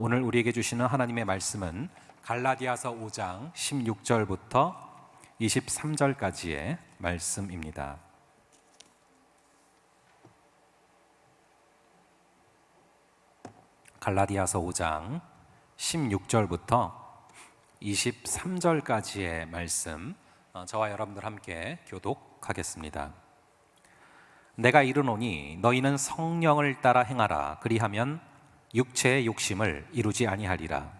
오늘 우리에게 주시는 하나님의 말씀은 갈라디아서 5장 16절부터 23절까지의 말씀입니다. 갈라디아서 5장 16절부터 23절까지의 말씀, 저와 여러분들 함께 교독하겠습니다. 내가 이르노니 너희는 성령을 따라 행하라. 그리하면 육체의 욕심을 이루지 아니하리라.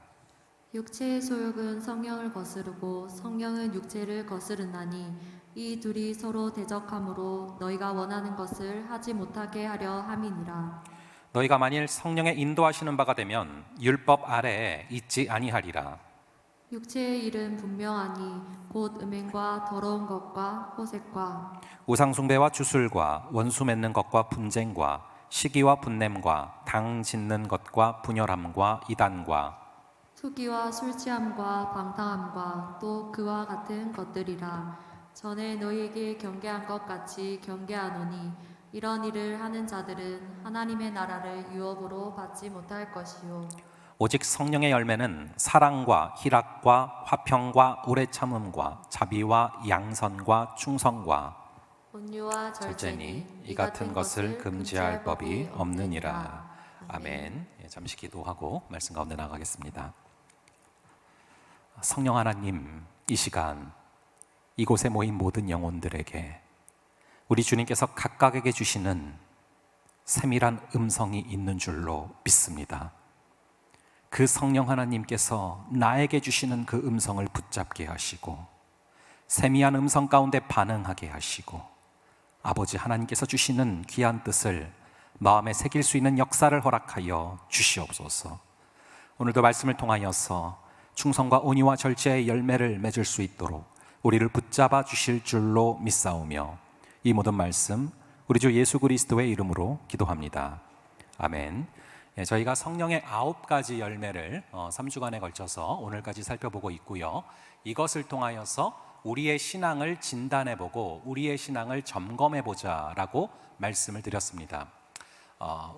육체의 소욕은 성령을 거스르고 성령은 육체를 거스르나니 이 둘이 서로 대적하므로 너희가 원하는 것을 하지 못하게 하려 함이니라. 너희가 만일 성령의 인도하시는 바가 되면 율법 아래에 있지 아니하리라. 육체의 일은 분명하니 곧 음행과 더러운 것과 호색과 우상 숭배와 주술과 원수 맺는 것과 분쟁과 시기와 분냄과 당 짓는 것과 분열함과 이단과 투기와 술 취함과 방탕함과 또 그와 같은 것들이라. 전에 너희에게 경계한 것 같이 경계하노니 이런 일을 하는 자들은 하나님의 나라를 유업으로 받지 못할 것이요 오직 성령의 열매는 사랑과 희락과 화평과 오래 참음과 자비와 양선과 충성과 온유와 절제니 이 같은 것을 금지할 법이 없느니라. 아멘. 잠시 기도하고 말씀 가운데 나가겠습니다. 성령 하나님, 이 시간 이곳에 모인 모든 영혼들에게 우리 주님께서 각각에게 주시는 세밀한 음성이 있는 줄로 믿습니다. 그 성령 하나님께서 나에게 주시는 그 음성을 붙잡게 하시고 세미한 음성 가운데 반응하게 하시고 아버지 하나님께서 주시는 귀한 뜻을 마음에 새길 수 있는 역사를 허락하여 주시옵소서. 오늘도 말씀을 통하여서 충성과 온유와 절제의 열매를 맺을 수 있도록 우리를 붙잡아 주실 줄로 믿사오며 이 모든 말씀 우리 주 예수 그리스도의 이름으로 기도합니다. 아멘. 저희가 성령의 9가지 열매를 3주간에 걸쳐서 오늘까지 살펴보고 있고요. 이것을 통하여서 우리의 신앙을 진단해보고 우리의 신앙을 점검해보자 라고 말씀을 드렸습니다.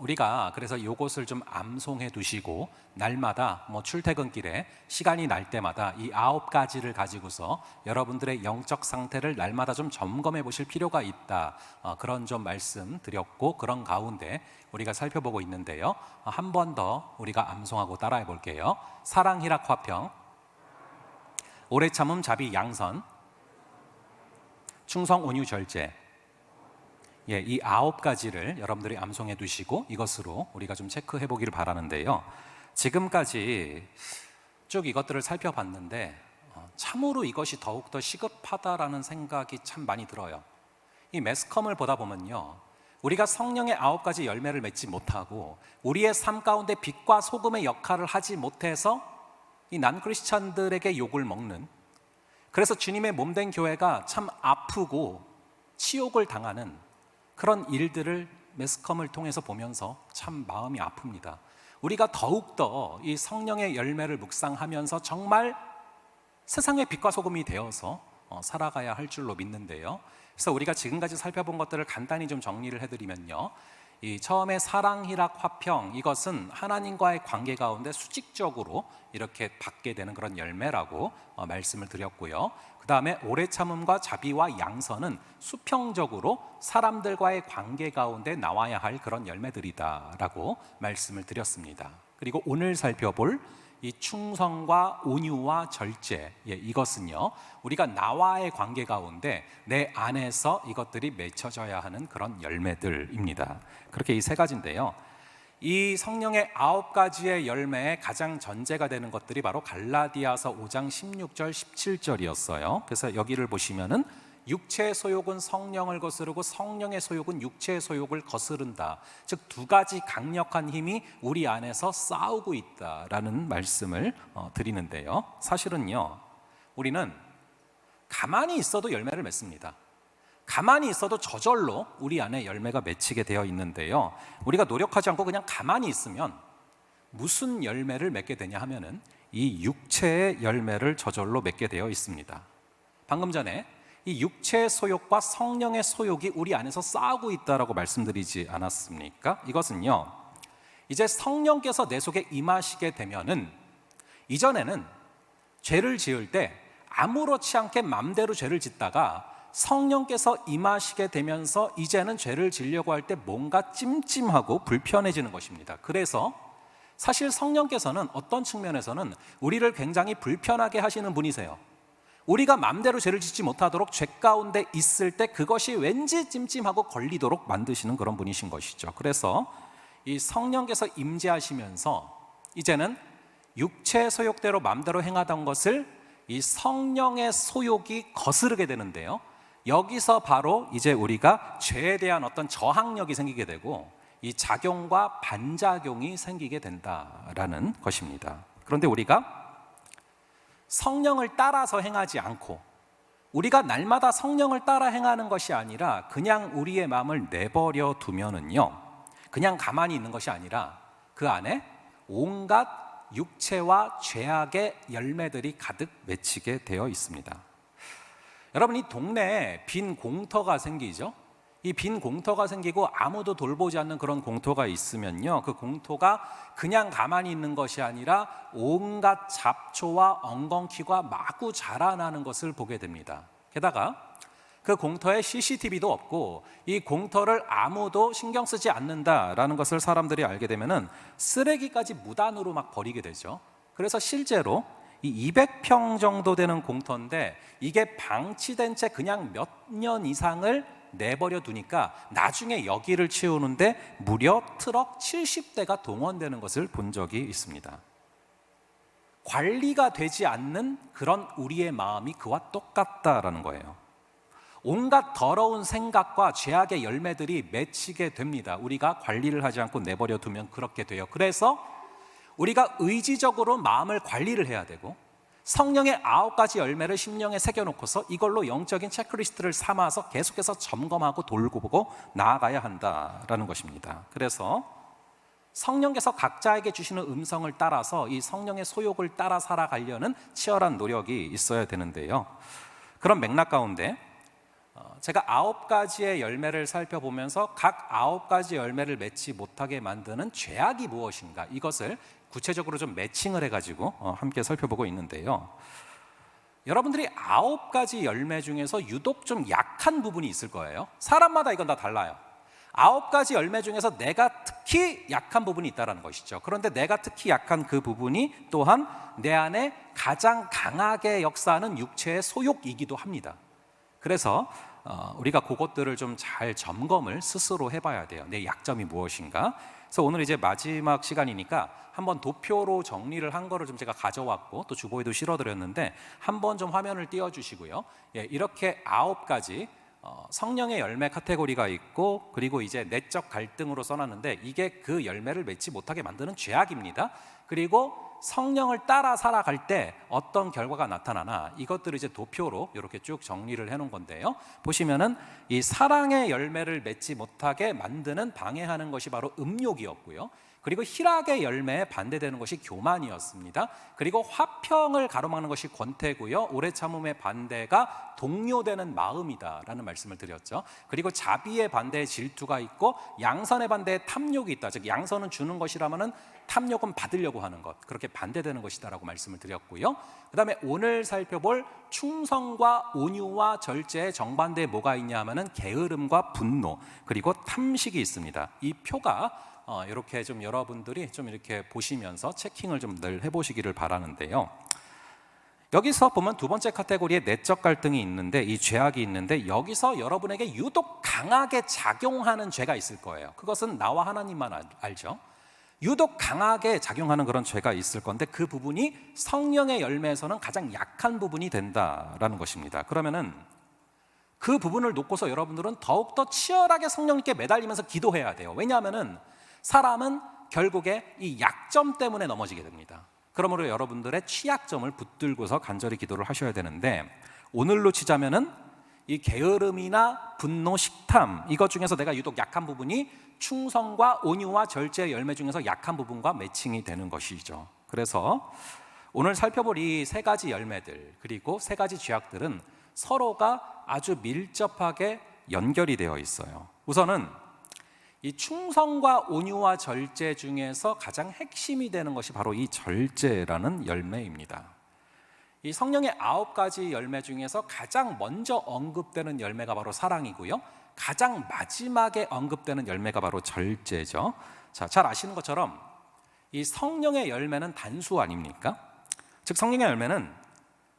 우리가 그래서 이것을 좀 암송해 두시고 날마다 출퇴근길에 시간이 날 때마다 이 9가지를 가지고서 여러분들의 영적 상태를 날마다 좀 점검해 보실 필요가 있다. 그런 좀 말씀 드렸고 그런 가운데 우리가 살펴보고 있는데요. 한 번 더 우리가 암송하고 따라해 볼게요. 사랑, 희락, 화평, 오래 참음, 자비, 양선, 충성, 온유, 절제. 이 9가지를 여러분들이 암송해 두시고 이것으로 우리가 좀 체크해 보기를 바라는데요. 지금까지 쭉 이것들을 살펴봤는데 참으로 이것이 더욱더 시급하다라는 생각이 참 많이 들어요. 이 매스컴을 보다 보면요, 우리가 성령의 9가지 열매를 맺지 못하고 우리의 삶 가운데 빛과 소금의 역할을 하지 못해서 이 난 크리스찬들에게 욕을 먹는, 그래서 주님의 몸된 교회가 참 아프고 치욕을 당하는 그런 일들을 매스컴을 통해서 보면서 참 마음이 아픕니다. 우리가 더욱더 이 성령의 열매를 묵상하면서 정말 세상의 빛과 소금이 되어서 살아가야 할 줄로 믿는데요. 그래서 우리가 지금까지 살펴본 것들을 간단히 좀 정리를 해드리면요, 이 처음에 사랑, 희락, 화평, 이것은 하나님과의 관계 가운데 수직적으로 이렇게 받게 되는 그런 열매라고 말씀을 드렸고요. 그 다음에 오래 참음과 자비와 양선은 수평적으로 사람들과의 관계 가운데 나와야 할 그런 열매들이다라고 말씀을 드렸습니다. 그리고 오늘 살펴볼 이 충성과 온유와 절제, 이것은요, 우리가 나와의 관계 가운데 내 안에서 이것들이 맺혀져야 하는 그런 열매들입니다. 그렇게 이 세 가지인데요, 이 성령의 9가지의 열매의 가장 전제가 되는 것들이 바로 갈라디아서 5장 16절 17절이었어요. 그래서 여기를 보시면은 육체의 소욕은 성령을 거스르고 성령의 소욕은 육체의 소욕을 거스른다. 즉 두 가지 강력한 힘이 우리 안에서 싸우고 있다라는 말씀을 드리는데요, 사실은요, 우리는 가만히 있어도 열매를 맺습니다. 가만히 있어도 저절로 우리 안에 열매가 맺히게 되어 있는데요, 우리가 노력하지 않고 그냥 가만히 있으면 무슨 열매를 맺게 되냐 하면은 이 육체의 열매를 저절로 맺게 되어 있습니다. 방금 전에 이 육체의 소욕과 성령의 소욕이 우리 안에서 싸우고 있다라고 말씀드리지 않았습니까? 이것은요, 이제 성령께서 내 속에 임하시게 되면은 이전에는 죄를 지을 때 아무렇지 않게 맘대로 죄를 짓다가 성령께서 임하시게 되면서 이제는 죄를 지려고 할 때 뭔가 찜찜하고 불편해지는 것입니다. 그래서 사실 성령께서는 어떤 측면에서는 우리를 굉장히 불편하게 하시는 분이세요. 우리가 맘대로 죄를 짓지 못하도록 죄 가운데 있을 때 그것이 왠지 찜찜하고 걸리도록 만드시는 그런 분이신 것이죠. 그래서 이 성령께서 임재하시면서 이제는 육체의 소욕대로 맘대로 행하던 것을 이 성령의 소욕이 거스르게 되는데요, 여기서 바로 이제 우리가 죄에 대한 어떤 저항력이 생기게 되고 이 작용과 반작용이 생기게 된다라는 것입니다. 그런데 우리가 성령을 따라서 행하지 않고 우리가 날마다 성령을 따라 행하는 것이 아니라 그냥 우리의 마음을 내버려 두면은요, 그냥 가만히 있는 것이 아니라 그 안에 온갖 육체와 죄악의 열매들이 가득 맺히게 되어 있습니다. 여러분, 이 동네에 빈 공터가 생기죠. 이 빈 공터가 생기고 아무도 돌보지 않는 그런 공터가 있으면요, 그 공터가 그냥 가만히 있는 것이 아니라 온갖 잡초와 엉겅퀴가 마구 자라나는 것을 보게 됩니다. 게다가 그 공터에 CCTV도 없고 이 공터를 아무도 신경 쓰지 않는다라는 것을 사람들이 알게 되면은 쓰레기까지 무단으로 막 버리게 되죠. 그래서 실제로 이 200평 정도 되는 공터인데 이게 방치된 채 그냥 몇 년 이상을 내버려 두니까 나중에 여기를 치우는데 무려 트럭 70대가 동원되는 것을 본 적이 있습니다. 관리가 되지 않는 그런 우리의 마음이 그와 똑같다라는 거예요. 온갖 더러운 생각과 죄악의 열매들이 맺히게 됩니다. 우리가 관리를 하지 않고 내버려 두면 그렇게 돼요. 그래서 우리가 의지적으로 마음을 관리를 해야 되고 성령의 9가지 열매를 심령에 새겨놓고서 이걸로 영적인 체크리스트를 삼아서 계속해서 점검하고 돌고 보고 나아가야 한다라는 것입니다. 그래서 성령께서 각자에게 주시는 음성을 따라서 이 성령의 소욕을 따라 살아가려는 치열한 노력이 있어야 되는데요, 그런 맥락 가운데 제가 9가지의 열매를 살펴보면서 각 9가지 열매를 맺지 못하게 만드는 죄악이 무엇인가, 이것을 구체적으로 좀 매칭을 해가지고 함께 살펴보고 있는데요, 여러분들이 9가지 열매 중에서 유독 좀 약한 부분이 있을 거예요. 사람마다 이건 다 달라요. 9가지 열매 중에서 내가 특히 약한 부분이 있다는 것이죠. 그런데 내가 특히 약한 그 부분이 또한 내 안에 가장 강하게 역사하는 육체의 소욕이기도 합니다. 그래서 우리가 그것들을 좀 잘 점검을 스스로 해봐야 돼요. 내 약점이 무엇인가. 그래서 오늘 이제 마지막 시간이니까 한번 도표로 정리를 한 거를 좀 제가 가져왔고 또 주보에도 실어드렸는데 한번 좀 화면을 띄워주시고요. 이렇게 9가지 성령의 열매 카테고리가 있고, 그리고 이제 내적 갈등으로 써놨는데 이게 그 열매를 맺지 못하게 만드는 죄악입니다. 그리고 성령을 따라 살아갈 때 어떤 결과가 나타나나 이것들을 이제 도표로 이렇게 쭉 정리를 해놓은 건데요, 보시면은 이 사랑의 열매를 맺지 못하게 만드는 방해하는 것이 바로 음욕이었고요, 그리고 희락의 열매에 반대되는 것이 교만이었습니다. 그리고 화평을 가로막는 것이 권태고요, 오래 참음의 반대가 동요되는 마음이다라는 말씀을 드렸죠. 그리고 자비의 반대에 질투가 있고 양선의 반대에 탐욕이 있다. 즉 양선은 주는 것이라면은 탐욕은 받으려고 하는 것, 그렇게 반대되는 것이다라고 말씀을 드렸고요. 그 다음에 오늘 살펴볼 충성과 온유와 절제의 정반대에 뭐가 있냐 하면은 게으름과 분노 그리고 탐식이 있습니다. 이 표가 이렇게 좀 여러분들이 좀 이렇게 보시면서 체킹을 좀 늘 해보시기를 바라는데요, 여기서 보면 두 번째 카테고리에 내적 갈등이 있는데 이 죄악이 있는데 여기서 여러분에게 유독 강하게 작용하는 죄가 있을 거예요. 그것은 나와 하나님만 알죠. 유독 강하게 작용하는 그런 죄가 있을 건데 그 부분이 성령의 열매에서는 가장 약한 부분이 된다라는 것입니다. 그러면은 그 부분을 놓고서 여러분들은 더욱더 치열하게 성령님께 매달리면서 기도해야 돼요. 왜냐하면은 사람은 결국에 이 약점 때문에 넘어지게 됩니다. 그러므로 여러분들의 취약점을 붙들고서 간절히 기도를 하셔야 되는데, 오늘로 치자면은 이 게으름이나 분노, 식탐 이것 중에서 내가 유독 약한 부분이 충성과 온유와 절제의 열매 중에서 약한 부분과 매칭이 되는 것이죠. 그래서 오늘 살펴볼 이 3가지 열매들 그리고 3가지 죄악들은 서로가 아주 밀접하게 연결이 되어 있어요. 우선은 이 충성과 온유와 절제 중에서 가장 핵심이 되는 것이 바로 이 절제라는 열매입니다. 이 성령의 9가지 열매 중에서 가장 먼저 언급되는 열매가 바로 사랑이고요, 가장 마지막에 언급되는 열매가 바로 절제죠. 자, 잘 아시는 것처럼 이 성령의 열매는 단수 아닙니까? 즉 성령의 열매는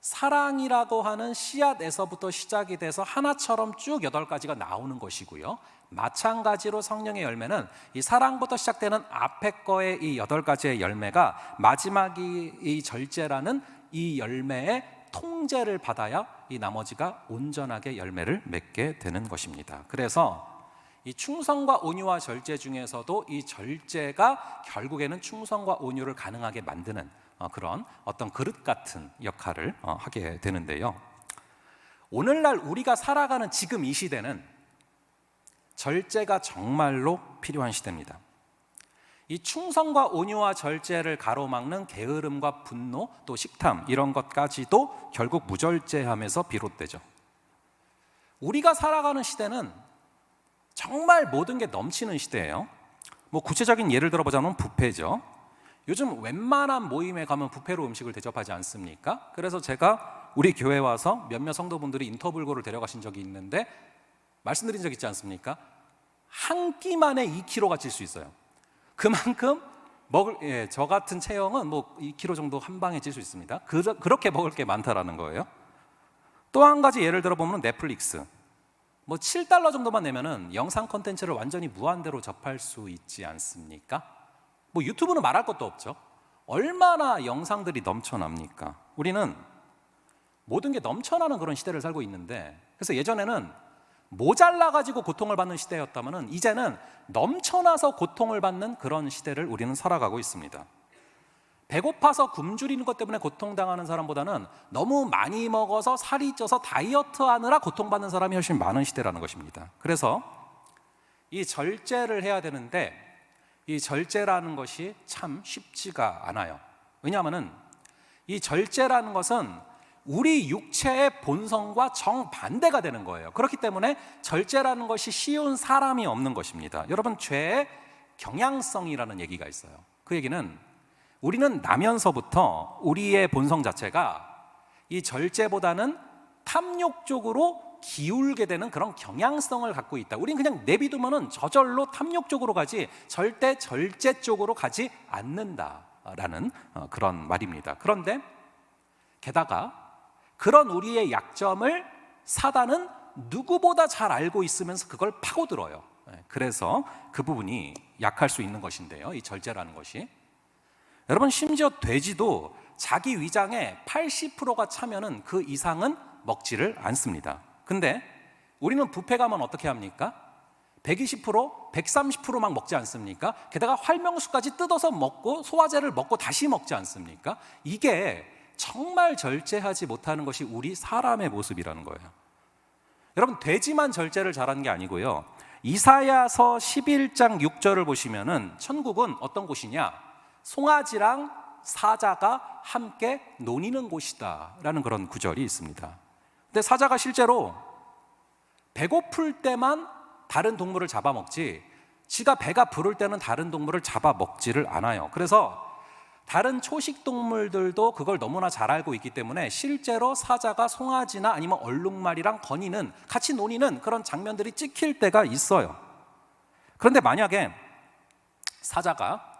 사랑이라고 하는 씨앗에서부터 시작이 돼서 하나처럼 쭉 8가지가 나오는 것이고요, 마찬가지로 성령의 열매는 이 사랑부터 시작되는 앞에 거의 이 8가지의 열매가 마지막이 이 절제라는 이 열매의 통제를 받아야 이 나머지가 온전하게 열매를 맺게 되는 것입니다. 그래서 이 충성과 온유와 절제 중에서도 이 절제가 결국에는 충성과 온유를 가능하게 만드는 그런 어떤 그릇 같은 역할을 하게 되는데요, 오늘날 우리가 살아가는 지금 이 시대는 절제가 정말로 필요한 시대입니다. 이 충성과 온유와 절제를 가로막는 게으름과 분노, 또 식탐, 이런 것까지도 결국 무절제함에서 비롯되죠. 우리가 살아가는 시대는 정말 모든 게 넘치는 시대예요. 뭐 구체적인 예를 들어보자면 뷔페죠. 요즘 웬만한 모임에 가면 뷔페로 음식을 대접하지 않습니까? 그래서 제가 우리 교회 와서 몇몇 성도분들이 인터블고를 데려가신 적이 있는데 말씀드린 적 있지 않습니까? 한 끼만에 2kg가 찔 수 있어요. 그만큼 저 같은 체형은 뭐 2kg 정도 한 방에 찔 수 있습니다. 그렇게 먹을 게 많다라는 거예요. 또 한 가지 예를 들어보면 넷플릭스. 뭐 $7 정도만 내면은 영상 콘텐츠를 완전히 무한대로 접할 수 있지 않습니까? 뭐 유튜브는 말할 것도 없죠. 얼마나 영상들이 넘쳐납니까? 우리는 모든 게 넘쳐나는 그런 시대를 살고 있는데, 그래서 예전에는 모자라가지고 고통을 받는 시대였다면 이제는 넘쳐나서 고통을 받는 그런 시대를 우리는 살아가고 있습니다. 배고파서 굶주리는 것 때문에 고통당하는 사람보다는 너무 많이 먹어서 살이 쪄서 다이어트 하느라 고통받는 사람이 훨씬 많은 시대라는 것입니다. 그래서 이 절제를 해야 되는데 이 절제라는 것이 참 쉽지가 않아요. 왜냐하면 이 절제라는 것은 우리 육체의 본성과 정반대가 되는 거예요. 그렇기 때문에 절제라는 것이 쉬운 사람이 없는 것입니다. 여러분, 죄의 경향성이라는 얘기가 있어요. 그 얘기는 우리는 나면서부터 우리의 본성 자체가 이 절제보다는 탐욕 쪽으로 기울게 되는 그런 경향성을 갖고 있다. 우리는 그냥 내비두면은 저절로 탐욕 쪽으로 가지 절대 절제 쪽으로 가지 않는다라는 그런 말입니다. 그런데 게다가 그런 우리의 약점을 사단은 누구보다 잘 알고 있으면서 그걸 파고들어요. 그래서 그 부분이 약할 수 있는 것인데요, 이 절제라는 것이. 여러분, 심지어 돼지도 자기 위장의 80%가 차면은 그 이상은 먹지를 않습니다. 근데 우리는 뷔페 가면 어떻게 합니까? 120%, 130% 막 먹지 않습니까? 게다가 활명수까지 뜯어서 먹고 소화제를 먹고 다시 먹지 않습니까? 이게 정말 절제하지 못하는 것이 우리 사람의 모습이라는 거예요. 여러분, 돼지만 절제를 잘하는 게 아니고요, 이사야서 11장 6절을 보시면은 천국은 어떤 곳이냐? 송아지랑 사자가 함께 노니는 곳이다 라는 그런 구절이 있습니다. 근데 사자가 실제로 배고플 때만 다른 동물을 잡아먹지 지가 배가 부를 때는 다른 동물을 잡아먹지를 않아요. 그래서 다른 초식 동물들도 그걸 너무나 잘 알고 있기 때문에 실제로 사자가 송아지나 아니면 얼룩말이랑 같이 노니는 그런 장면들이 찍힐 때가 있어요. 그런데 만약에 사자가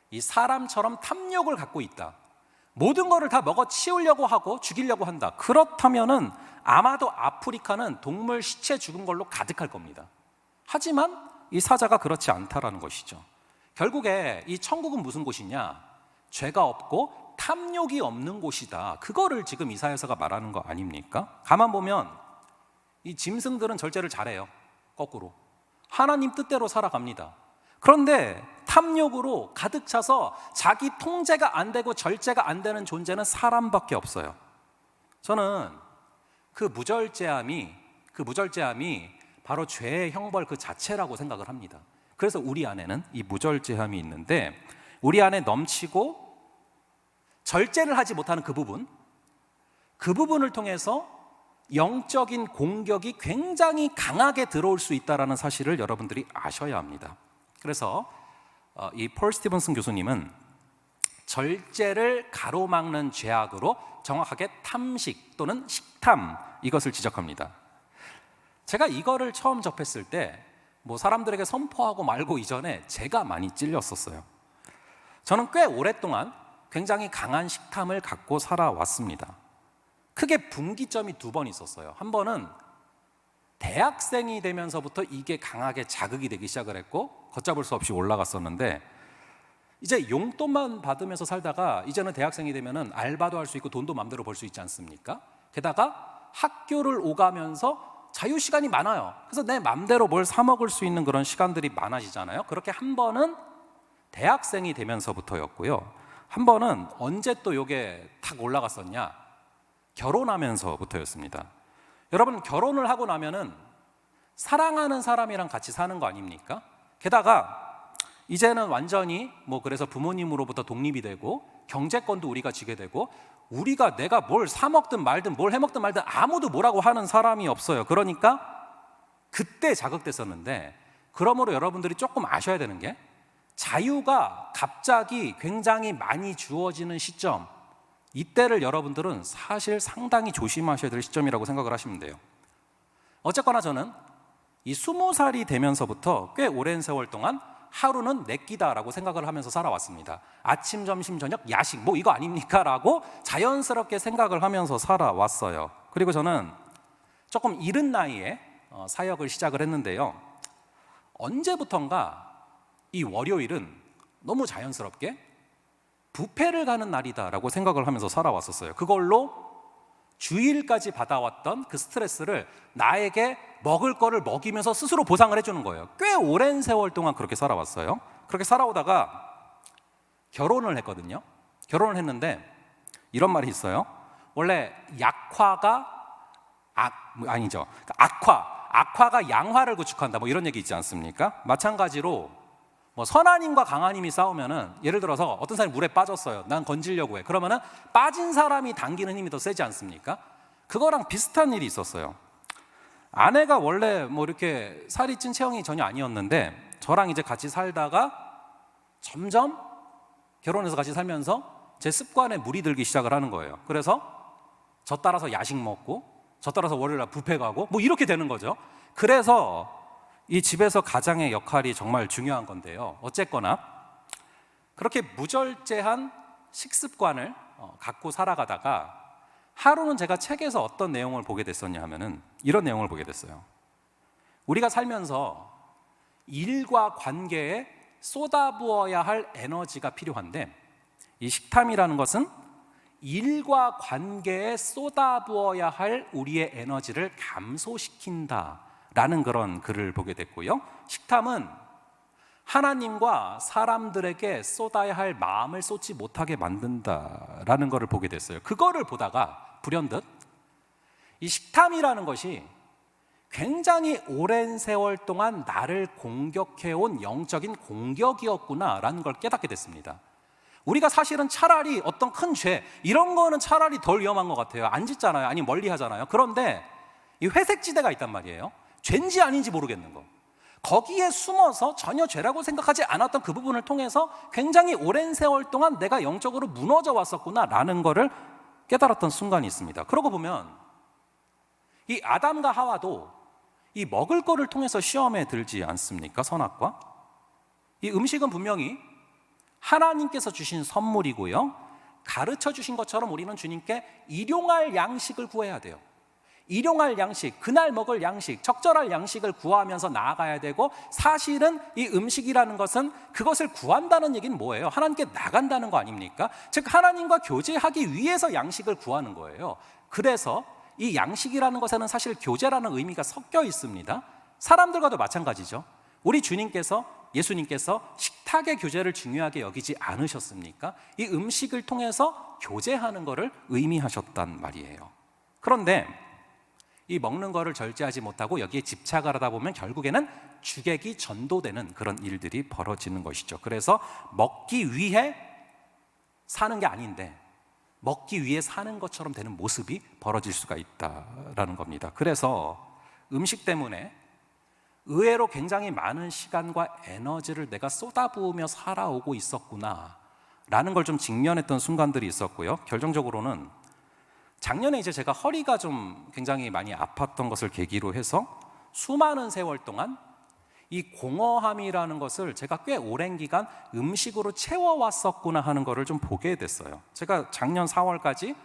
이 사람처럼 탐욕을 갖고 있다, 모든 거를 다 먹어 치우려고 하고 죽이려고 한다, 그렇다면은 아마도 아프리카는 동물 시체 죽은 걸로 가득할 겁니다. 하지만 이 사자가 그렇지 않다라는 것이죠. 결국에 이 천국은 무슨 곳이냐? 죄가 없고 탐욕이 없는 곳이다. 그거를 지금 이사야서가 말하는 거 아닙니까? 가만 보면 이 짐승들은 절제를 잘해요. 거꾸로 하나님 뜻대로 살아갑니다. 그런데 탐욕으로 가득 차서 자기 통제가 안 되고 절제가 안 되는 존재는 사람밖에 없어요. 저는 그 무절제함이 바로 죄의 형벌 그 자체라고 생각을 합니다. 그래서 우리 안에는 이 무절제함이 있는데, 우리 안에 넘치고 절제를 하지 못하는 그 부분을 통해서 영적인 공격이 굉장히 강하게 들어올 수 있다는 사실을 여러분들이 아셔야 합니다. 그래서 이 폴 스티븐슨 교수님은 절제를 가로막는 죄악으로 정확하게 탐식 또는 식탐, 이것을 지적합니다. 제가 이거를 처음 접했을 때 사람들에게 선포하고 말고 이전에 제가 많이 찔렸었어요. 저는 꽤 오랫동안 굉장히 강한 식탐을 갖고 살아왔습니다. 크게 분기점이 2번 있었어요. 한 번은 대학생이 되면서부터 이게 강하게 자극이 되기 시작을 했고 걷잡을 수 없이 올라갔었는데, 이제 용돈만 받으면서 살다가 이제는 대학생이 되면은 알바도 할 수 있고 돈도 마음대로 벌 수 있지 않습니까? 게다가 학교를 오가면서 자유 시간이 많아요. 그래서 내 마음대로 뭘 사 먹을 수 있는 그런 시간들이 많아지잖아요. 그렇게 한 번은 대학생이 되면서부터였고요. 한 번은 언제 또 이게 탁 올라갔었냐? 결혼하면서부터였습니다. 여러분, 결혼을 하고 나면은 사랑하는 사람이랑 같이 사는 거 아닙니까? 게다가 이제는 완전히 그래서 부모님으로부터 독립이 되고 경제권도 우리가 쥐게 되고, 우리가 내가 뭘 사 먹든 말든 뭘 해 먹든 말든 아무도 뭐라고 하는 사람이 없어요. 그러니까 그때 자극됐었는데, 그러므로 여러분들이 조금 아셔야 되는 게, 자유가 갑자기 굉장히 많이 주어지는 시점, 이때를 여러분들은 사실 상당히 조심하셔야 될 시점이라고 생각을 하시면 돼요. 어쨌거나 저는 이 20살이 되면서부터 꽤 오랜 세월 동안 하루는 내 끼다라고 생각을 하면서 살아왔습니다. 아침, 점심, 저녁, 야식 이거 아닙니까? 라고 자연스럽게 생각을 하면서 살아왔어요. 그리고 저는 조금 이른 나이에 사역을 시작을 했는데요, 언제부턴가 이 월요일은 너무 자연스럽게 뷔페를 가는 날이다라고 생각을 하면서 살아왔었어요. 그걸로 주일까지 받아왔던 그 스트레스를 나에게 먹을 거를 먹이면서 스스로 보상을 해주는 거예요. 꽤 오랜 세월 동안 그렇게 살아왔어요. 그렇게 살아오다가 결혼을 했거든요. 결혼을 했는데 이런 말이 있어요. 원래 악화가 양화를 구축한다, 이런 얘기 있지 않습니까? 마찬가지로 선하님과 강하님이 싸우면은, 예를 들어서 어떤 사람이 물에 빠졌어요. 난 건지려고 해. 그러면은 빠진 사람이 당기는 힘이 더 세지 않습니까? 그거랑 비슷한 일이 있었어요. 아내가 원래 이렇게 살이 찐 체형이 전혀 아니었는데, 저랑 이제 같이 살다가 점점 결혼해서 같이 살면서 제 습관에 물이 들기 시작을 하는 거예요. 그래서 저 따라서 야식 먹고, 저 따라서 월요일날 뷔페 가고 이렇게 되는 거죠. 그래서 이 집에서 가장의 역할이 정말 중요한 건데요, 어쨌거나 그렇게 무절제한 식습관을 갖고 살아가다가 하루는 제가 책에서 어떤 내용을 보게 됐었냐 하면은 이런 내용을 보게 됐어요. 우리가 살면서 일과 관계에 쏟아부어야 할 에너지가 필요한데, 이 식탐이라는 것은 일과 관계에 쏟아부어야 할 우리의 에너지를 감소시킨다 라는 그런 글을 보게 됐고요, 식탐은 하나님과 사람들에게 쏟아야 할 마음을 쏟지 못하게 만든다라는 것을 보게 됐어요. 그거를 보다가 불현듯 이 식탐이라는 것이 굉장히 오랜 세월 동안 나를 공격해온 영적인 공격이었구나라는 걸 깨닫게 됐습니다. 우리가 사실은 차라리 어떤 큰 죄 이런 거는 차라리 덜 위험한 것 같아요. 안 짓잖아요. 아니 멀리 하잖아요. 그런데 이 회색지대가 있단 말이에요. 죄인지 아닌지 모르겠는 거, 거기에 숨어서 전혀 죄라고 생각하지 않았던 그 부분을 통해서 굉장히 오랜 세월 동안 내가 영적으로 무너져 왔었구나라는 거를 깨달았던 순간이 있습니다. 그러고 보면 이 아담과 하와도 이 먹을 거를 통해서 시험에 들지 않습니까? 선악과. 이 음식은 분명히 하나님께서 주신 선물이고요, 가르쳐 주신 것처럼 우리는 주님께 일용할 양식을 구해야 돼요. 일용할 양식, 그날 먹을 양식, 적절할 양식을 구하면서 나아가야 되고, 사실은 이 음식이라는 것은 그것을 구한다는 얘기는 뭐예요? 하나님께 나간다는 거 아닙니까? 즉 하나님과 교제하기 위해서 양식을 구하는 거예요. 그래서 이 양식이라는 것에는 사실 교제라는 의미가 섞여 있습니다. 사람들과도 마찬가지죠. 우리 주님께서, 예수님께서 식탁의 교제를 중요하게 여기지 않으셨습니까? 이 음식을 통해서 교제하는 것을 의미하셨단 말이에요. 그런데 이 먹는 거를 절제하지 못하고 여기에 집착을 하다 보면 결국에는 주객이 전도되는 그런 일들이 벌어지는 것이죠. 그래서 먹기 위해 사는 게 아닌데 먹기 위해 사는 것처럼 되는 모습이 벌어질 수가 있다라는 겁니다. 그래서 음식 때문에 의외로 굉장히 많은 시간과 에너지를 내가 쏟아부으며 살아오고 있었구나 라는 걸 좀 직면했던 순간들이 있었고요. 결정적으로는 작년에 이제 제가 허리가 좀 굉장히 많이 아팠던 것을 계기로 해서 수많은 세월 동안 이 공허함이라는 것을 제가 꽤 오랜 기간 음식으로 채워왔었구나 하는 것을 좀 보게 됐어요. 제가 작년 4월까지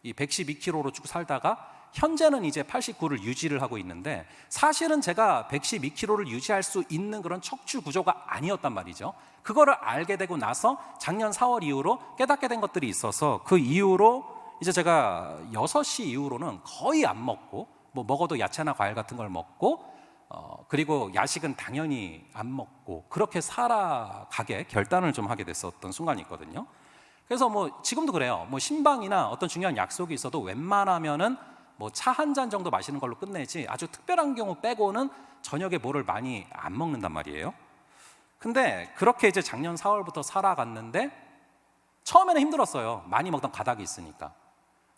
이 112kg로 쭉 살다가 현재는 이제 89를 유지를 하고 있는데, 사실은 제가 112kg를 유지할 수 있는 그런 척추 구조가 아니었단 말이죠. 그거를 알게 되고 나서 작년 4월 이후로 깨닫게 된 것들이 있어서, 그 이후로 이제 제가 6시 이후로는 거의 안 먹고, 뭐 먹어도 야채나 과일 같은 걸 먹고, 그리고 야식은 당연히 안 먹고, 그렇게 살아가게 결단을 좀 하게 됐었던 순간이 있거든요. 그래서 뭐 지금도 그래요. 뭐 신방이나 어떤 중요한 약속이 있어도 웬만하면은 뭐 차 한 잔 정도 마시는 걸로 끝내지, 아주 특별한 경우 빼고는 저녁에 뭐를 많이 안 먹는단 말이에요. 근데 그렇게 이제 작년 4월부터 살아갔는데 처음에는 힘들었어요. 많이 먹던 가닥이 있으니까.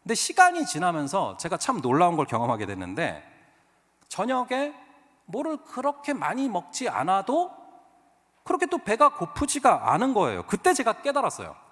근데 시간이 지나면서 제가 참 놀라운 걸 경험하게 됐는데, 저녁에 뭐를 그렇게 많이 먹지 않아도 그렇게 또 배가 고프지가 않은 거예요. 그때 제가 깨달았어요.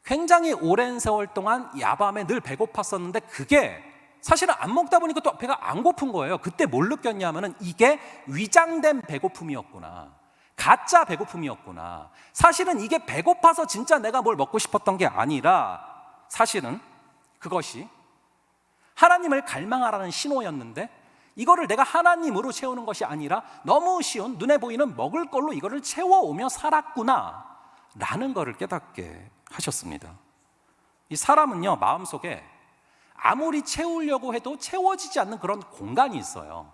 굉장히 오랜 세월 동안 야밤에 늘 배고팠었는데 그게 사실은 안 먹다 보니까 또 배가 안 고픈 거예요. 그때 뭘 느꼈냐면은 이게 위장된 배고픔이었구나, 가짜 배고픔이었구나. 사실은 이게 배고파서 진짜 내가 뭘 먹고 싶었던 게 아니라, 사실은 그것이 하나님을 갈망하라는 신호였는데, 이거를 내가 하나님으로 채우는 것이 아니라 너무 쉬운 눈에 보이는 먹을 걸로 이거를 채워오며 살았구나 라는 거를 깨닫게 하셨습니다. 이 사람은요, 마음속에 아무리 채우려고 해도 채워지지 않는 그런 공간이 있어요.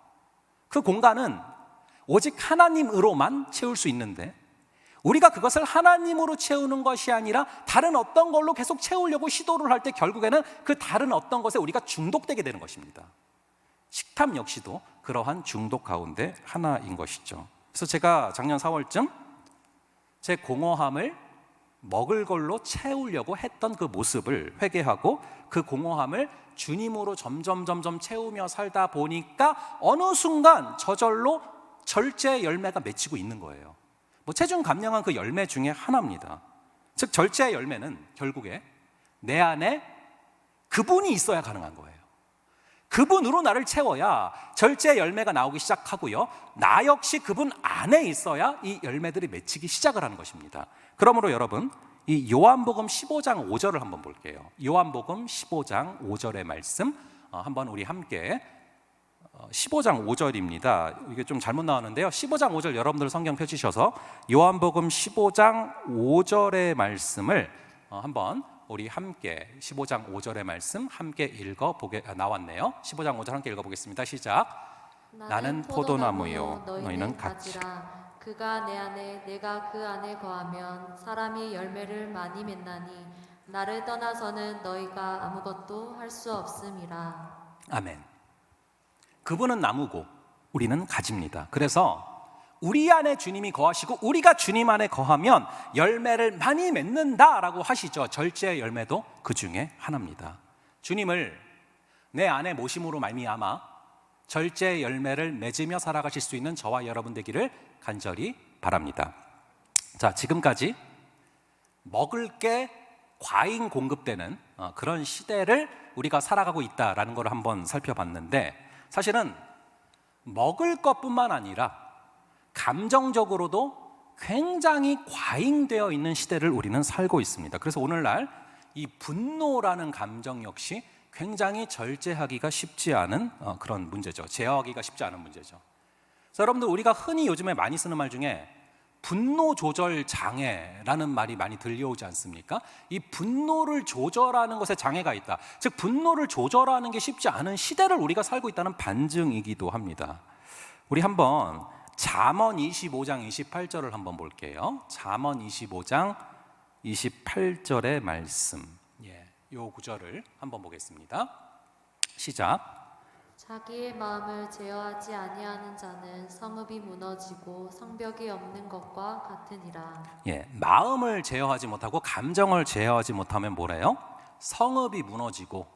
그 공간은 오직 하나님으로만 채울 수 있는데, 우리가 그것을 하나님으로 채우는 것이 아니라 다른 어떤 걸로 계속 채우려고 시도를 할 때 결국에는 그 다른 어떤 것에 우리가 중독되게 되는 것입니다. 식탐 역시도 그러한 중독 가운데 하나인 것이죠. 그래서 제가 작년 4월쯤 제 공허함을 먹을 걸로 채우려고 했던 그 모습을 회개하고, 그 공허함을 주님으로 점점 채우며 살다 보니까 어느 순간 저절로 절제 열매가 맺히고 있는 거예요. 뭐 체중 감량은 그 열매 중에 하나입니다. 즉 절제 열매는 결국에 내 안에 그분이 있어야 가능한 거예요. 그분으로 나를 채워야 절제 열매가 나오기 시작하고요, 나 역시 그분 안에 있어야 이 열매들이 맺히기 시작을 하는 것입니다. 그러므로 여러분, 이 요한복음 15장 5절을 한번 볼게요. 요한복음 15장 5절의 말씀 한번 우리 함께 15장 5절입니다. 이게 좀 잘못 나왔는데요, 15장 5절 여러분들 성경 펴주셔서 요한복음 15장 5절의 말씀을 한번 우리 함께 15장 5절의 말씀 함께 나왔네요. 15장 5절 함께 읽어보겠습니다. 시작. 나는 포도나무요 너희는 가지라. 그가 내 안에 내가 그 안에 거하면 사람이 열매를 많이 맺나니 나를 떠나서는 너희가 아무것도 할 수 없음이라. 아멘. 그분은 나무고 우리는 가지입니다. 그래서 우리 안에 주님이 거하시고 우리가 주님 안에 거하면 열매를 많이 맺는다라고 하시죠. 절제 열매도 그 중에 하나입니다. 주님을 내 안에 모심으로 말미암아 절제 열매를 맺으며 살아가실 수 있는 저와 여러분 되기를 간절히 바랍니다. 자, 지금까지 먹을 게 과잉 공급되는 그런 시대를 우리가 살아가고 있다라는 걸 한번 살펴봤는데, 사실은 먹을 것뿐만 아니라 감정적으로도 굉장히 과잉되어 있는 시대를 우리는 살고 있습니다. 그래서 오늘날 이 분노라는 감정 역시 굉장히 절제하기가 쉽지 않은 그런 문제죠. 제어하기가 쉽지 않은 문제죠. 그래서 여러분들, 우리가 흔히 요즘에 많이 쓰는 말 중에 분노 조절 장애라는 말이 많이 들려오지 않습니까? 이 분노를 조절하는 것에 장애가 있다. 즉 분노를 조절하는 게 쉽지 않은 시대를 우리가 살고 있다는 반증이기도 합니다. 우리 한번 잠언 25장 28절을 한번 볼게요. 잠언 25장 28절의 말씀, 요 구절을 한번 보겠습니다. 시작. 자기의 마음을 제어하지 아니하는 자는 성읍이 무너지고 성벽이 없는 것과 같으니라. 예, 마음을 제어하지 못하고 감정을 제어하지 못하면 뭐래요? 성읍이 무너지고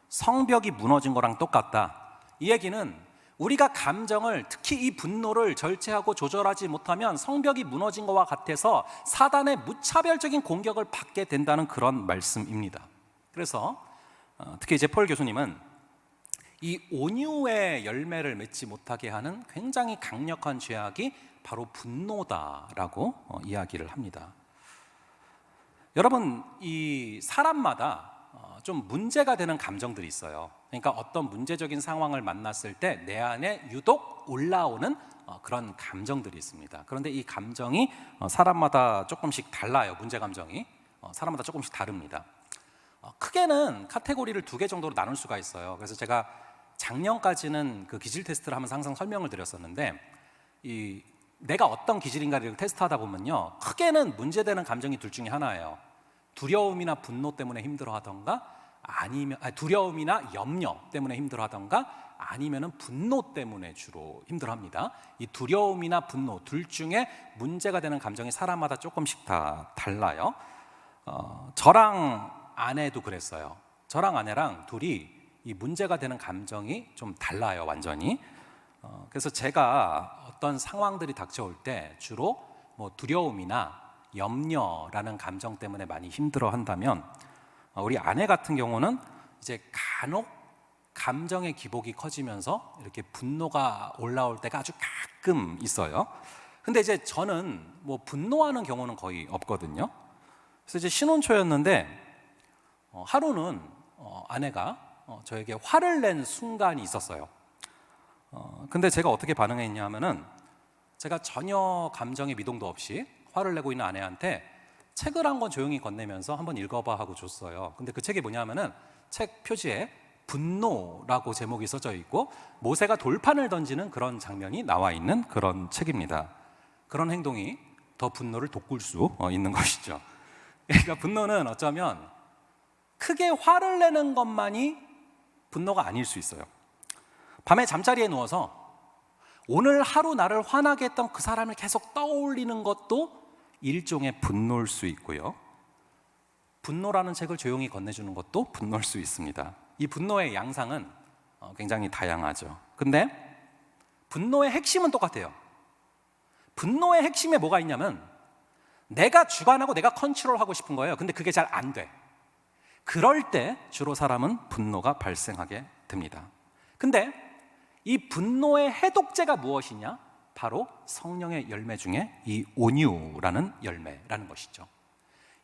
성벽이 무너진 거랑 똑같다. 이 얘기는 우리가 감정을, 특히 이 분노를 절제하고 조절하지 못하면 성벽이 무너진 것과 같아서 사단의 무차별적인 공격을 받게 된다는 그런 말씀입니다. 그래서 특히 이제 폴 교수님은 이 온유의 열매를 맺지 못하게 하는 굉장히 강력한 죄악이 바로 분노다라고 이야기를 합니다. 여러분, 이 사람마다 좀 문제가 되는 감정들이 있어요. 그러니까 어떤 문제적인 상황을 만났을 때 내 안에 유독 올라오는 그런 감정들이 있습니다. 그런데 이 감정이 사람마다 조금씩 달라요. 문제 감정이 사람마다 조금씩 다릅니다. 크게는 카테고리를 2개 정도로 나눌 수가 있어요. 그래서 제가 작년까지는 그 기질 테스트를 하면서 항상 설명을 드렸었는데, 이 내가 어떤 기질인가를 테스트하다 보면요, 크게는 문제되는 감정이 둘 중에 하나예요. 두려움이나 분노 때문에 힘들어하던가, 아니면 두려움이나 염려 때문에 힘들어하던가, 아니면은 분노 때문에 주로 힘들어합니다. 이 두려움이나 분노 둘 중에 문제가 되는 감정이 사람마다 조금씩 다 달라요. 저랑 아내도 그랬어요. 저랑 아내랑 둘이 이 문제가 되는 감정이 좀 달라요, 완전히. 그래서 제가 어떤 상황들이 닥쳐올 때 주로 뭐 두려움이나 염려라는 감정 때문에 많이 힘들어한다면, 우리 아내 같은 경우는 이제 간혹 감정의 기복이 커지면서 이렇게 분노가 올라올 때가 아주 가끔 있어요. 근데 이제 저는 뭐 분노하는 경우는 거의 없거든요. 그래서 이제 신혼 초였는데 하루는 아내가 저에게 화를 낸 순간이 있었어요. 근데 제가 어떻게 반응했냐 하면은, 제가 전혀 감정의 미동도 없이 화를 내고 있는 아내한테 책을 한 권 조용히 건네면서 한번 읽어봐 하고 줬어요. 근데 그 책이 뭐냐면은, 책 표지에 분노라고 제목이 써져 있고 모세가 돌판을 던지는 그런 장면이 나와 있는 그런 책입니다. 그런 행동이 더 분노를 돋굴 수 있는 것이죠. 그러니까 분노는 어쩌면 크게 화를 내는 것만이 분노가 아닐 수 있어요. 밤에 잠자리에 누워서 오늘 하루 나를 화나게 했던 그 사람을 계속 떠올리는 것도 일종의 분노일 수 있고요. 분노라는 책을 조용히 건네주는 것도 분노일 수 있습니다. 이 분노의 양상은 굉장히 다양하죠. 근데 분노의 핵심은 똑같아요. 분노의 핵심에 뭐가 있냐면, 내가 주관하고 내가 컨트롤하고 싶은 거예요. 근데 그게 잘 안 돼. 그럴 때 주로 사람은 분노가 발생하게 됩니다. 근데 이 분노의 해독제가 무엇이냐? 바로 성령의 열매 중에 이 온유라는 열매라는 것이죠.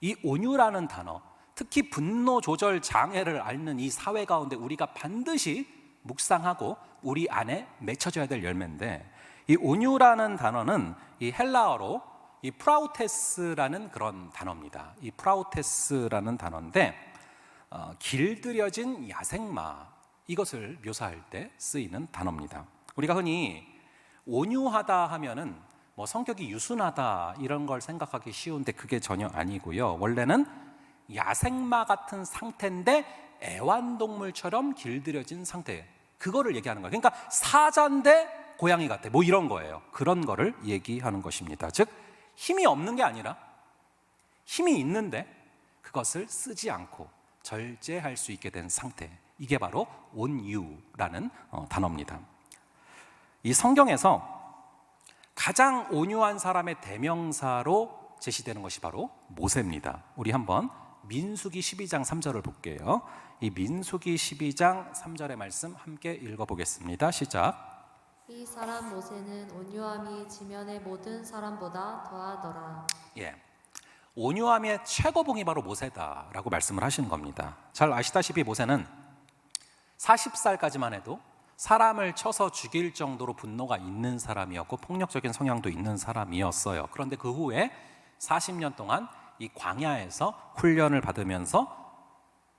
이 온유라는 단어, 특히 분노 조절 장애를 앓는 이 사회 가운데 우리가 반드시 묵상하고 우리 안에 맺혀져야 될 열매인데, 이 온유라는 단어는 이 헬라어로 이 프라우테스라는 그런 단어입니다. 이 프라우테스라는 단어인데 길들여진 야생마, 이것을 묘사할 때 쓰이는 단어입니다. 우리가 흔히 온유하다 하면은 뭐 성격이 유순하다 이런 걸 생각하기 쉬운데 그게 전혀 아니고요. 원래는 야생마 같은 상태인데 애완동물처럼 길들여진 상태, 그거를 얘기하는 거예요. 그러니까 사자인데 고양이 같아, 뭐 이런 거예요. 그런 거를 얘기하는 것입니다. 즉 힘이 없는 게 아니라 힘이 있는데 그것을 쓰지 않고 절제할 수 있게 된 상태, 이게 바로 온유라는 단어입니다. 이 성경에서 가장 온유한 사람의 대명사로 제시되는 것이 바로 모세입니다. 우리 한번 민수기 12장 3절을 볼게요. 이 민수기 12장 3절의 말씀 함께 읽어보겠습니다. 시작. 이 사람 모세는 온유함이 지면의 모든 사람보다 더하더라. 예, 온유함의 최고봉이 바로 모세다라고 말씀을 하시는 겁니다. 잘 아시다시피 모세는 40살까지만 해도 사람을 쳐서 죽일 정도로 분노가 있는 사람이었고 폭력적인 성향도 있는 사람이었어요. 그런데 그 후에 40년 동안 이 광야에서 훈련을 받으면서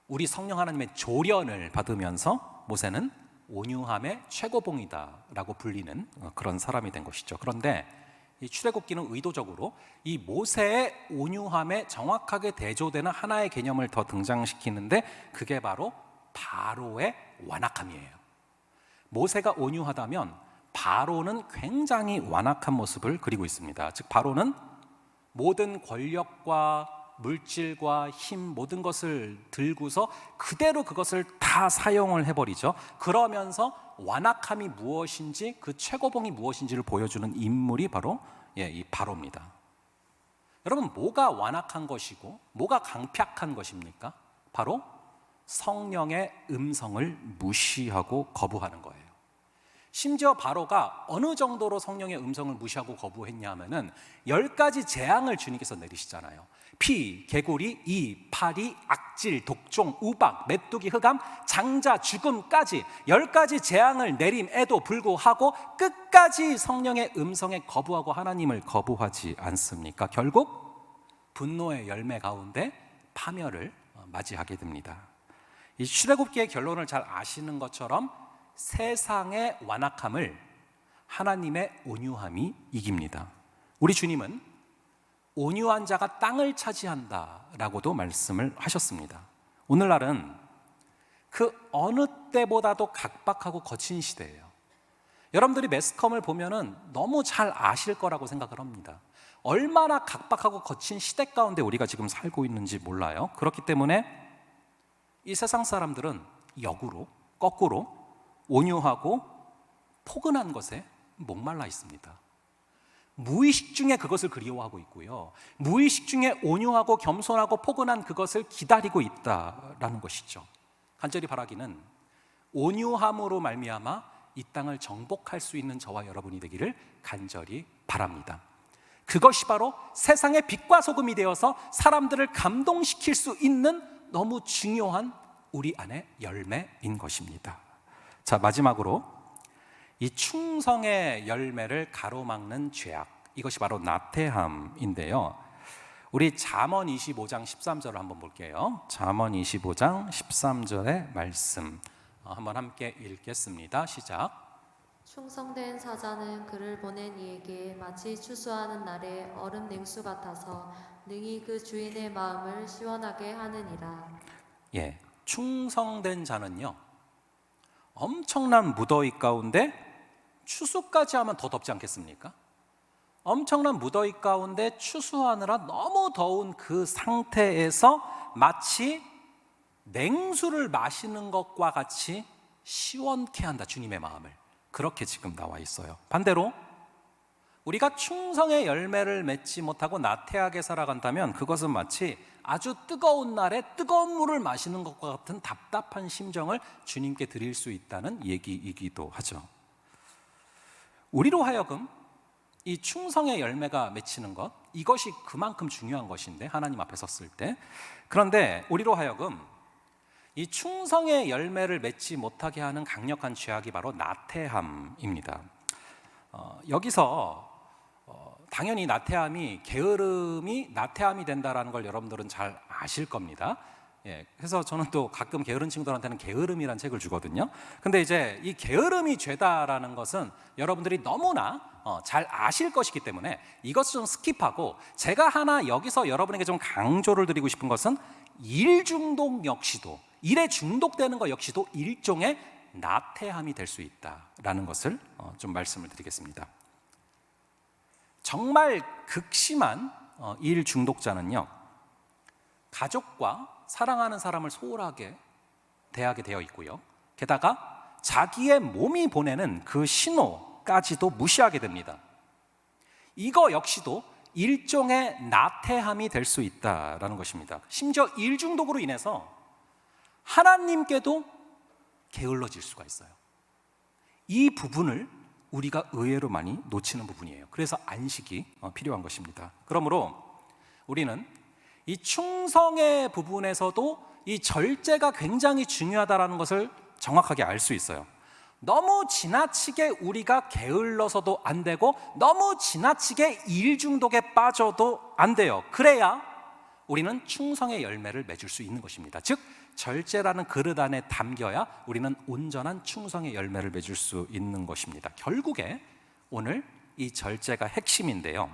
우리 성령 하나님의 조련을 받으면서 모세는 온유함의 최고봉이다라고 불리는 그런 사람이 된 것이죠. 그런데 이 출애굽기는 의도적으로 이 모세의 온유함에 정확하게 대조되는 하나의 개념을 더 등장시키는데, 그게 바로 바로의 완악함이에요. 모세가 온유하다면 바로는 굉장히 완악한 모습을 그리고 있습니다. 즉 바로는 모든 권력과 물질과 힘 모든 것을 들고서 그대로 그것을 다 사용을 해버리죠. 그러면서 완악함이 무엇인지 그 최고봉이 무엇인지를 보여주는 인물이 바로 이 바로입니다. 여러분, 뭐가 완악한 것이고 뭐가 강팍한 것입니까? 바로 성령의 음성을 무시하고 거부하는 거예요. 심지어 바로가 어느 정도로 성령의 음성을 무시하고 거부했냐 하면은 10가지 재앙을 주님께서 내리시잖아요. 피, 개구리, 이, 파리, 악질, 독종, 우박, 메뚜기, 흑암, 장자, 죽음까지 10가지 재앙을 내림에도 불구하고 끝까지 성령의 음성에 거부하고 하나님을 거부하지 않습니까? 결국 분노의 열매 가운데 파멸을 맞이하게 됩니다. 이 출애굽기의 결론을 잘 아시는 것처럼 세상의 완악함을 하나님의 온유함이 이깁니다. 우리 주님은 온유한 자가 땅을 차지한다라고도 말씀을 하셨습니다. 오늘날은 그 어느 때보다도 각박하고 거친 시대예요. 여러분들이 매스컴을 보면은 너무 잘 아실 거라고 생각을 합니다. 얼마나 각박하고 거친 시대 가운데 우리가 지금 살고 있는지 몰라요. 그렇기 때문에 이 세상 사람들은 역으로, 거꾸로 온유하고 포근한 것에 목말라 있습니다. 무의식 중에 그것을 그리워하고 있고요. 무의식 중에 온유하고 겸손하고 포근한 그것을 기다리고 있다라는 것이죠. 간절히 바라기는 온유함으로 말미암아 이 땅을 정복할 수 있는 저와 여러분이 되기를 간절히 바랍니다. 그것이 바로 세상의 빛과 소금이 되어서 사람들을 감동시킬 수 있는 너무 중요한 우리 안의 열매인 것입니다. 자, 마지막으로 이 충성의 열매를 가로막는 죄악, 이것이 바로 나태함인데요. 우리 잠언 25장 13절을 한번 볼게요. 잠언 25장 13절의 말씀 한번 함께 읽겠습니다. 시작. 충성된 사자는 그를 보낸 이에게 마치 추수하는 날의 얼음 냉수 같아서 능히 그 주인의 마음을 시원하게 하느니라. 예, 충성된 자는요, 엄청난 무더위 가운데 추수까지 하면 더 덥지 않겠습니까? 엄청난 무더위 가운데 추수하느라 너무 더운 그 상태에서 마치 냉수를 마시는 것과 같이 시원케 한다, 주님의 마음을. 그렇게 지금 나와 있어요. 반대로 우리가 충성의 열매를 맺지 못하고 나태하게 살아간다면 그것은 마치 아주 뜨거운 날에 뜨거운 물을 마시는 것과 같은 답답한 심정을 주님께 드릴 수 있다는 얘기이기도 하죠. 우리로 하여금 이 충성의 열매가 맺히는 것, 이것이 그만큼 중요한 것인데, 하나님 앞에 섰을 때. 그런데 우리로 하여금 이 충성의 열매를 맺지 못하게 하는 강력한 죄악이 바로 나태함입니다. 여기서 당연히 나태함이 게으름이 나태함이 된다라는 걸 여러분들은 잘 아실 겁니다. 예, 그래서 저는 또 가끔 게으른 친구들한테는 게으름이라는 책을 주거든요. 근데 이제 이 게으름이 죄다라는 것은 여러분들이 너무나 잘 아실 것이기 때문에 이것을 좀 스킵하고, 제가 하나 여기서 여러분에게 좀 강조를 드리고 싶은 것은 일 중독 역시도, 일에 중독되는 것 역시도 일종의 나태함이 될 수 있다라는 것을 좀 말씀을 드리겠습니다. 정말 극심한 일 중독자는요, 가족과 사랑하는 사람을 소홀하게 대하게 되어 있고요, 게다가 자기의 몸이 보내는 그 신호까지도 무시하게 됩니다. 이거 역시도 일종의 나태함이 될 수 있다라는 것입니다. 심지어 일 중독으로 인해서 하나님께도 게을러질 수가 있어요. 이 부분을 우리가 의외로 많이 놓치는 부분이에요. 그래서 안식이 필요한 것입니다. 그러므로 우리는 이 충성의 부분에서도 이 절제가 굉장히 중요하다는 것을 정확하게 알 수 있어요. 너무 지나치게 우리가 게을러서도 안 되고 너무 지나치게 일 중독에 빠져도 안 돼요. 그래야 우리는 충성의 열매를 맺을 수 있는 것입니다. 즉 절제라는 그릇 안에 담겨야 우리는 온전한 충성의 열매를 맺을 수 있는 것입니다. 결국에 오늘 이 절제가 핵심인데요,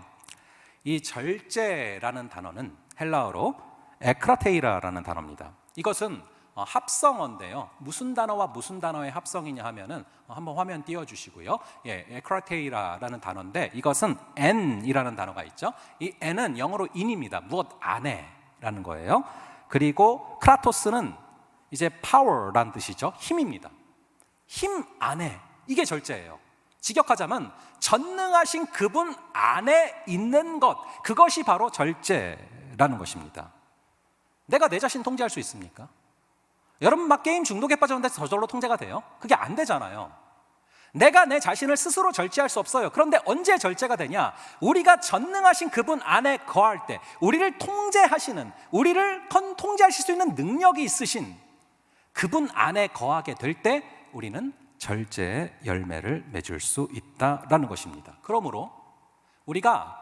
이 절제라는 단어는 헬라어로 에크라테이라라는 단어입니다. 이것은 합성어인데요. 무슨 단어와 무슨 단어의 합성이냐 하면은 한번 화면 띄워주시고요. 에크라테이라라는 단어인데 이것은 N이라는 단어가 있죠. 이 N은 영어로 in입니다. 무엇 안에라는 거예요. 그리고 크라토스는 이제 power라는 뜻이죠. 힘입니다. 힘 안에, 이게 절제예요. 직역하자면 전능하신 그분 안에 있는 것, 그것이 바로 절제라는 것입니다. 내가 내 자신 통제할 수 있습니까? 여러분 막 게임 중독에 빠졌는데 저절로 통제가 돼요? 그게 안 되잖아요. 내가 내 자신을 스스로 절제할 수 없어요. 그런데 언제 절제가 되냐? 우리가 전능하신 그분 안에 거할 때, 우리를 통제하시는, 우리를 통제하실 수 있는 능력이 있으신 그분 안에 거하게 될 때 우리는 절제의 열매를 맺을 수 있다라는 것입니다. 그러므로 우리가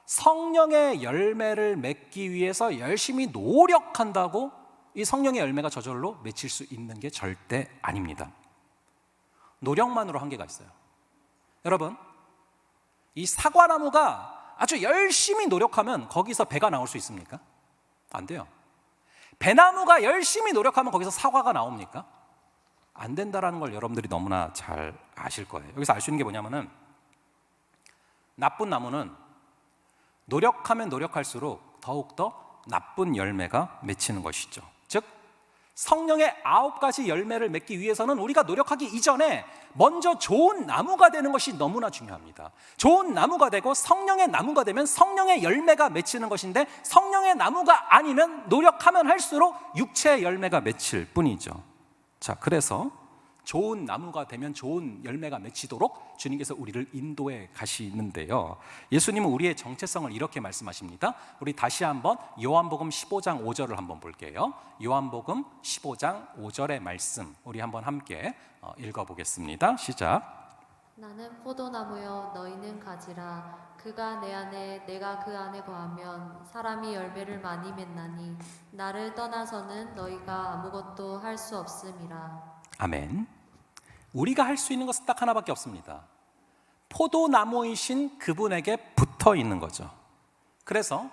성령의 열매를 맺기 위해서 열심히 노력한다고 이 성령의 열매가 저절로 맺힐 수 있는 게 절대 아닙니다. 노력만으로 한계가 있어요. 여러분, 이 사과나무가 아주 열심히 노력하면 거기서 배가 나올 수 있습니까? 안 돼요. 배나무가 열심히 노력하면 거기서 사과가 나옵니까? 안 된다라는 걸 여러분들이 너무나 잘 아실 거예요. 여기서 알 수 있는 게 뭐냐면은 나쁜 나무는 노력하면 노력할수록 더욱더 나쁜 열매가 맺히는 것이죠. 즉 성령의 9가지 열매를 맺기 위해서는 우리가 노력하기 이전에 먼저 좋은 나무가 되는 것이 너무나 중요합니다. 좋은 나무가 되고 성령의 나무가 되면 성령의 열매가 맺히는 것인데 성령의 나무가 아니면 노력하면 할수록 육체의 열매가 맺힐 뿐이죠. 자, 그래서 좋은 나무가 되면 좋은 열매가 맺히도록 주님께서 우리를 인도해 가시는데요. 예수님은 우리의 정체성을 이렇게 말씀하십니다. 우리 다시 한번 요한복음 15장 5절을 한번 볼게요. 요한복음 15장 5절의 말씀 우리 한번 함께 읽어보겠습니다. 시작. 나는 포도나무여 너희는 가지라. 그가 내 안에 내가 그 안에 거하면 사람이 열매를 많이 맺나니 나를 떠나서는 너희가 아무것도 할 수 없음이라. 아멘. 우리가 할 수 있는 것은 딱 하나밖에 없습니다. 포도나무이신 그분에게 붙어 있는 거죠. 그래서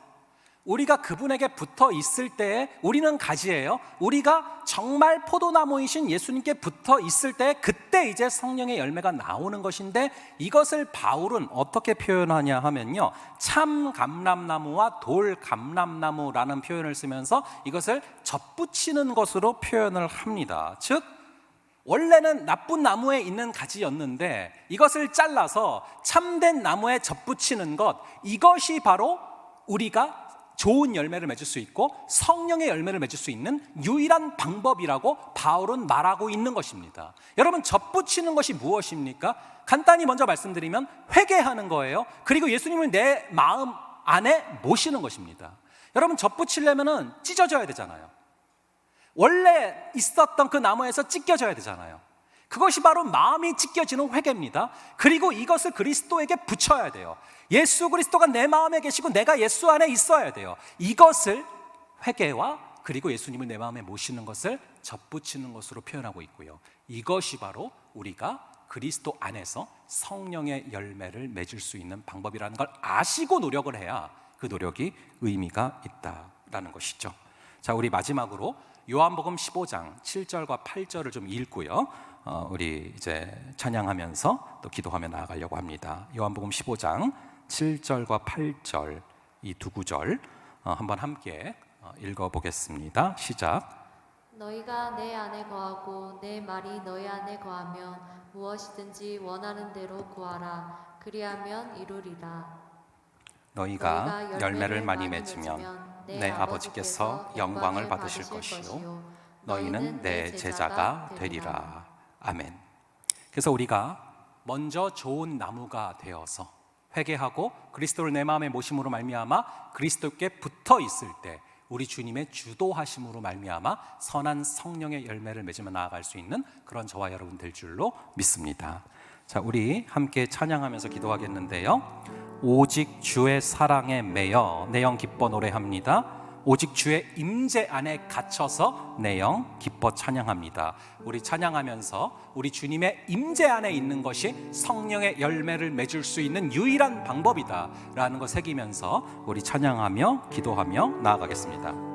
우리가 그분에게 붙어 있을 때에 우리는 가지예요. 우리가 정말 포도나무이신 예수님께 붙어 있을 때 그때 이제 성령의 열매가 나오는 것인데 이것을 바울은 어떻게 표현하냐 하면요, 참 감람나무와 돌 감람나무라는 표현을 쓰면서 이것을 접붙이는 것으로 표현을 합니다. 즉 원래는 나쁜 나무에 있는 가지였는데 이것을 잘라서 참된 나무에 접붙이는 것, 이것이 바로 우리가 좋은 열매를 맺을 수 있고 성령의 열매를 맺을 수 있는 유일한 방법이라고 바울은 말하고 있는 것입니다. 여러분, 접붙이는 것이 무엇입니까? 간단히 먼저 말씀드리면 회개하는 거예요. 그리고 예수님을 내 마음 안에 모시는 것입니다. 여러분, 접붙이려면 찢어져야 되잖아요. 원래 있었던 그 나무에서 찢겨져야 되잖아요. 그것이 바로 마음이 찢겨지는 회개입니다. 그리고 이것을 그리스도에게 붙여야 돼요. 예수 그리스도가 내 마음에 계시고 내가 예수 안에 있어야 돼요. 이것을 회개와 그리고 예수님을 내 마음에 모시는 것을 접붙이는 것으로 표현하고 있고요. 이것이 바로 우리가 그리스도 안에서 성령의 열매를 맺을 수 있는 방법이라는 걸 아시고 노력을 해야 그 노력이 의미가 있다라는 것이죠. 자, 우리 마지막으로 요한복음 15장 7절과 8절을 좀 읽고요. 우리 이제 찬양하면서 또 기도하며 나아가려고 합니다. 요한복음 15장 7절과 8절 이 두 구절 한번 함께 읽어보겠습니다. 시작. 너희가 내 안에 거하고 내 말이 너희 안에 거하면 무엇이든지 원하는 대로 구하라. 그리하면 이루리라. 너희가 열매를 많이 맺으면 내 아버지께서 영광을 받으실 것이요 너희는 내 제자가 되리라. 아멘. 그래서 우리가 먼저 좋은 나무가 되어서 회개하고 그리스도를 내 마음에 모심으로 말미암아 그리스도께 붙어 있을 때 우리 주님의 주도하심으로 말미암아 선한 성령의 열매를 맺으며 나아갈 수 있는 그런 저와 여러분 될 줄로 믿습니다. 자, 우리 함께 찬양하면서 기도하겠는데요. 오직 주의 사랑에 매여 내 영 기뻐 노래합니다. 오직 주의 임재 안에 갇혀서 내 영 기뻐 찬양합니다. 우리 찬양하면서 우리 주님의 임재 안에 있는 것이 성령의 열매를 맺을 수 있는 유일한 방법이다 라는 거 새기면서 우리 찬양하며 기도하며 나아가겠습니다.